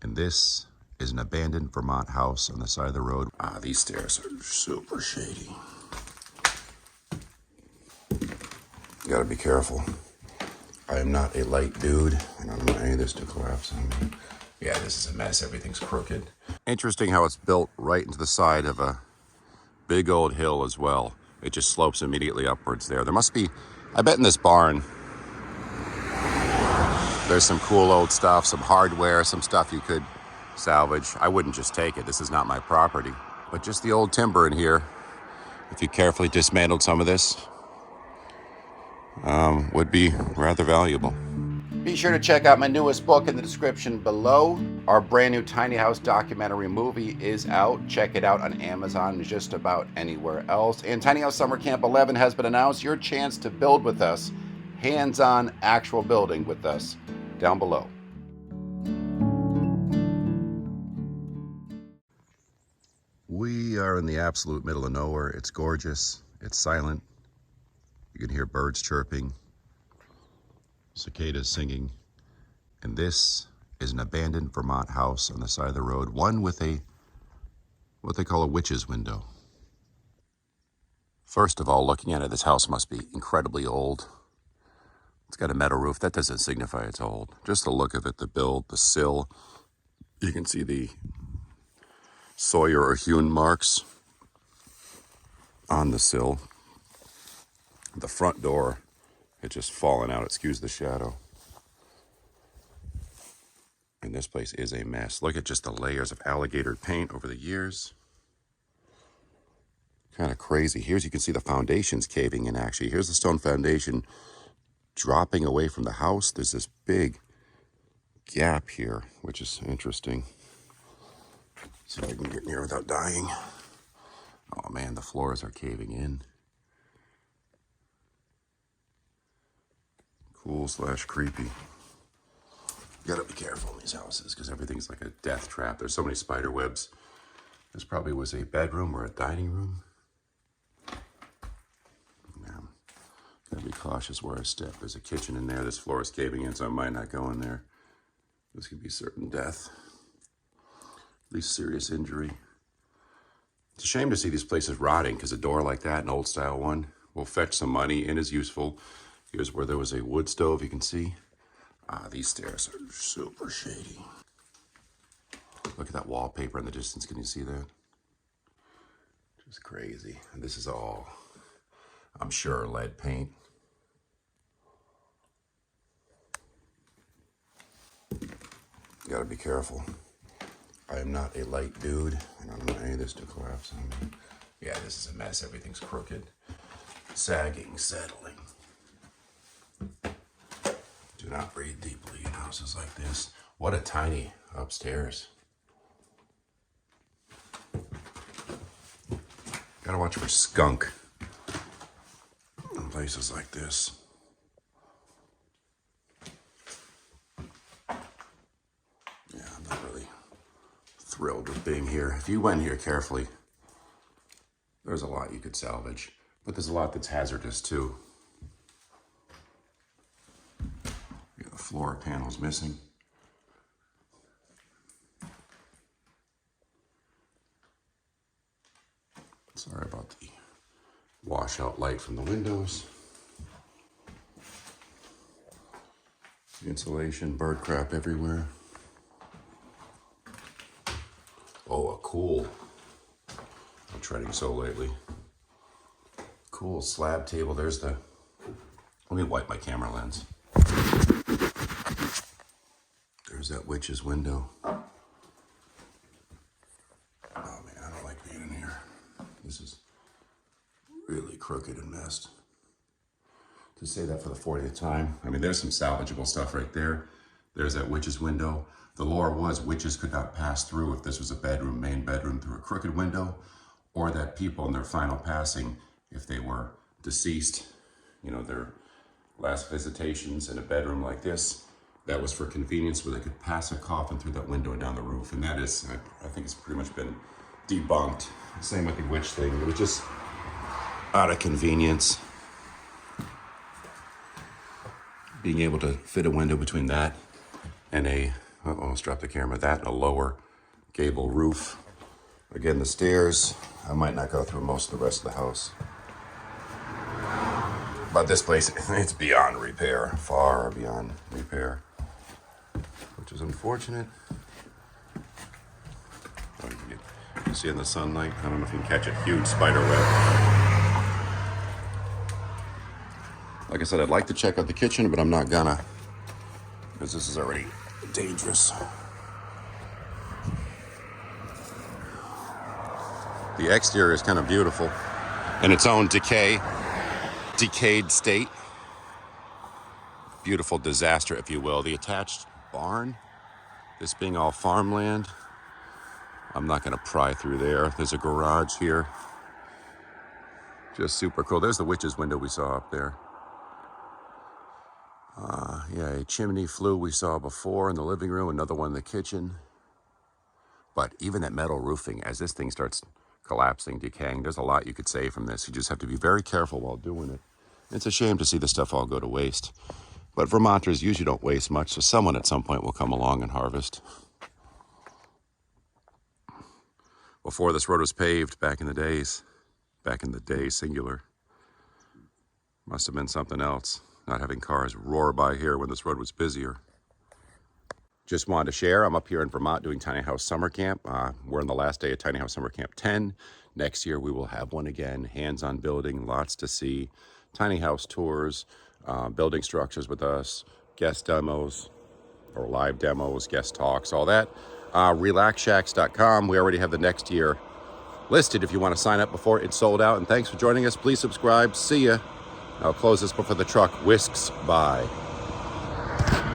And this is an abandoned Vermont house on the side of the road. These stairs are super shady. You gotta be careful. I am not a light dude, and I don't want any of this to collapse on me. Yeah, this is a mess. Everything's crooked. Interesting how it's built right into the side of a big old hill as well. It just slopes immediately upwards there. There must be, I bet in this barn, there's some cool old stuff, some hardware, some stuff you could salvage. I wouldn't just take it. This is not my property. But just the old timber in here, if you carefully dismantled some of this, would be rather valuable. Be sure to check out my newest book in the description below. Our brand new tiny house documentary movie is out. Check it out on Amazon and just about anywhere else. And Tiny House Summer Camp 11 has been announced. Your chance to build with us, hands-on actual building with us, down below. We are in the absolute middle of nowhere. It's gorgeous. It's silent. You can hear birds chirping, cicadas singing, and this is an abandoned Vermont house on the side of the road, one with a, what they call a witch's window. First of all, looking at it, this house must be incredibly old. It's got a metal roof. That doesn't signify it's old. Just the look of it, the build, the sill. You can see the Sawyer or hewn marks on the sill. The front door, it's just fallen out. Excuse the shadow. And this place is a mess. Look at just the layers of alligator paint over the years. Kind of crazy. Here's, you can see the foundations caving in actually. Here's the stone foundation dropping away from the house. There's this big gap here, which is interesting. See if I can get in here without dying. Oh man, the floors are caving in. Cool / creepy. You gotta be careful in these houses because everything's like a death trap. There's so many spider webs. This probably was a bedroom or a dining room. Yeah. Gotta be cautious where I step. There's a kitchen in there. This floor is caving in, so I might not go in there. This could be certain death. At least serious injury. It's a shame to see these places rotting because a door like that, an old style one, will fetch some money and is useful. Here's where there was a wood stove, you can see. These stairs are super shady. Look at that wallpaper in the distance, can you see that? Just crazy. And this is all, I'm sure, lead paint. You gotta be careful. I am not a light dude, and I don't want any of this to collapse on me. Yeah, this is a mess. Everything's crooked, sagging, settling. Do not breathe deeply in houses like this. What a tiny upstairs. Gotta watch for skunk in places like this. Yeah, I'm not really thrilled with being here. If you went here carefully, there's a lot you could salvage, but there's a lot that's hazardous too. The floor panel's missing. Sorry about the washout light from the windows. Insulation, bird crap everywhere. Oh, a cool, I'm treading so lately. Cool slab table, there's the, let me wipe my camera lens. There's that witch's window. Oh man, I don't like being in here. This is really crooked and messed. To say that for the 40th time. I mean, there's some salvageable stuff right there. There's that witch's window. The lore was witches could not pass through if this was a bedroom, main bedroom, through a crooked window, or that people in their final passing, if they were deceased, you know, their last visitations in a bedroom like this, that was for convenience where they could pass a coffin through that window and down the roof. And that is, I think it's pretty much been debunked. Same with the witch thing. It was just out of convenience. Being able to fit a window between that and a Let's drop the camera. That and a lower gable roof. Again, the stairs. I might not go through most of the rest of the house. But this place, it's beyond repair. Far beyond repair. Which is unfortunate. Oh, you see in the sunlight? I don't know if you can catch a huge spider web. Like I said, I'd like to check out the kitchen, but I'm not gonna. Because this is already dangerous. The exterior is kind of beautiful in its own decayed state. Beautiful disaster, if you will. The attached barn, this being all farmland. I'm not going to pry through there. There's a garage here. Just super cool. There's the witch's window we saw up there. Yeah, a chimney flue we saw before in the living room, another one in the kitchen. But even that metal roofing, as this thing starts collapsing, decaying, there's a lot you could save from this. You just have to be very careful while doing it. It's a shame to see this stuff all go to waste. But Vermonters usually don't waste much, so someone at some point will come along and harvest. Before this road was paved, back in the day, singular, must have been something else. Not having cars roar by here when this road was busier. Just wanted to share, I'm up here in Vermont doing Tiny House Summer Camp. We're on the last day of Tiny House Summer Camp 10. Next year we will have one again, hands-on building, lots to see, tiny house tours, building structures with us, guest demos, or live demos, guest talks, all that. Relaxshacks.com, we already have the next year listed if you want to sign up before it's sold out. And thanks for joining us. Please subscribe. See ya. I'll close this before the truck whisks by.